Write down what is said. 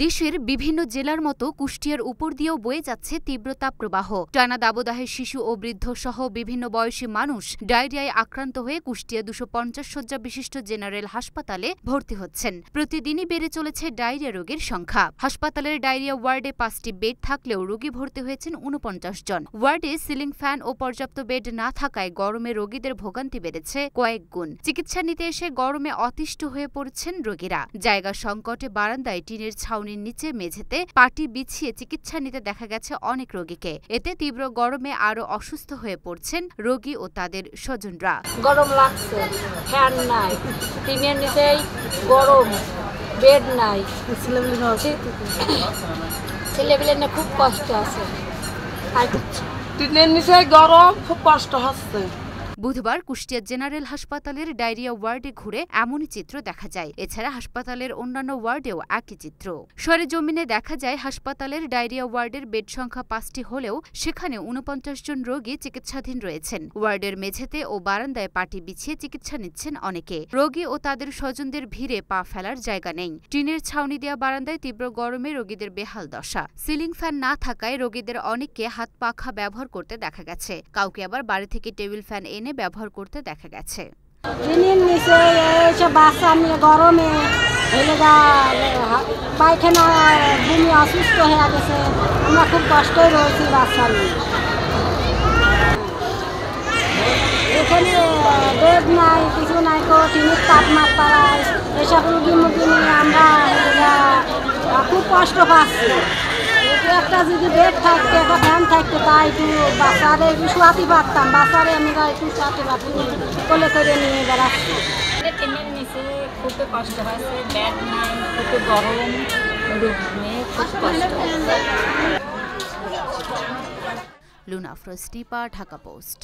দেশের বিভিন্ন জেলার মতো কুষ্টিয়ার উপর দিয়েও বয়ে যাচ্ছে তীব্র তাপপ্রবাহ। টানা দাবদাহে শিশু ও বৃদ্ধ সহ বিভিন্ন বয়সী মানুষ ডায়রিয়ায় আক্রান্ত হয়ে কুষ্টিয়া 250 শয্যা বিশিষ্ট জেনারেল হাসপাতালে ভর্তি হচ্ছেন। প্রতিদিনই বেড়ে চলেছে ডায়রিয়া রোগীর সংখ্যা। হাসপাতালের ডায়রিয়া ওয়ার্ডে 5টি বেড থাকলেও রোগী ভর্তি হয়েছেন 49 জন। ওয়ার্ডে সিলিং ফ্যান ও পর্যাপ্ত বেড না থাকায় গরমে রোগীদের ভোগান্তি বেড়েছে কয়েক গুণ। চিকিৎসা নিতে এসে গরমে অতিষ্ঠ হয়ে পড়ছেন রোগীরা। জায়গা সংকটে বারান্দায় টিনের ছাউনির নিচে মেঝেতে পাটি বিছিয়ে চিকিৎসা নিতে দেখা গেছে অনেক রোগীকে। এতে তীব্র গরমে আরো অসুস্থ হয়ে পড়ছেন রোগী ও তাদের স্বজনরা। গরম লাগছে, ফ্যান নাই, টিনের নিচেই গরম, বেড নাই, ছেলেপিলে খুব কষ্ট আছে। টিনের নিচে গরম, খুব কষ্ট হচ্ছে। বুধবার কুষ্টিয়া জেনারেল হাসপাতালের ডায়রিয়া ওয়ার্ডে ঘুরে এমনই চিত্র দেখা যায়। এছাড়া হাসপাতালের অন্যান্য ওয়ার্ডেও একই চিত্র। সরেজমিনে দেখা যায় হাসপাতালের ডায়রিয়া ওয়ার্ডের বেড সংখ্যা 5টি হলেও সেখানে 49 জন রোগী চিকিৎসাধীন রয়েছেন। ওয়ার্ডের মেঝেতে ও বারান্দায় পাটি বিছিয়ে চিকিৎসা নিচ্ছেন অনেকে। রোগী ও তাদের স্বজনদের ভিড়ে পা ফেলার জায়গা নেই। টিনের ছাউনি দেওয়া বারান্দায় তীব্র গরমে রোগীদের বেহাল দশা। সিলিং ফ্যান না থাকায় রোগীদের অনেককে হাত পাখা ব্যবহার করতে দেখা গেছে। কাউকে আবার বাড়ি থেকে টেবিল ফ্যান এনে ব্যবহার করতে দেখা গেছে। টিনের নিচে এসে বাচ্চা নিয়ে গরমে পায়খানা ভূমি অসুস্থ হয়ে গেছে। আমরা খুব কষ্টই রয়েছি বাচ্চা নিয়ে। এখানে বেড নাই, কিছু নাই, টিনের তাপমাত্রায় এসব রুগী মুগি নিয়ে আমরা খুব কষ্ট পাচ্ছি। একটা যদি বেড থাকতো, একটা ফ্যান থাকতো, তাই একটু বাচ্চারে শোয়াতে পারতাম। বাচ্চারে আমরা একটু শোয়াতে পারতাম, কোলে করে নিয়ে বেড়াচ্ছি। টিনের নিচে খুব কষ্ট হয়েছে, বেড নাই, খুব গরম, রুমে খুব কষ্ট। লুনা আফরোজ টিপা, ঢাকা পোস্ট।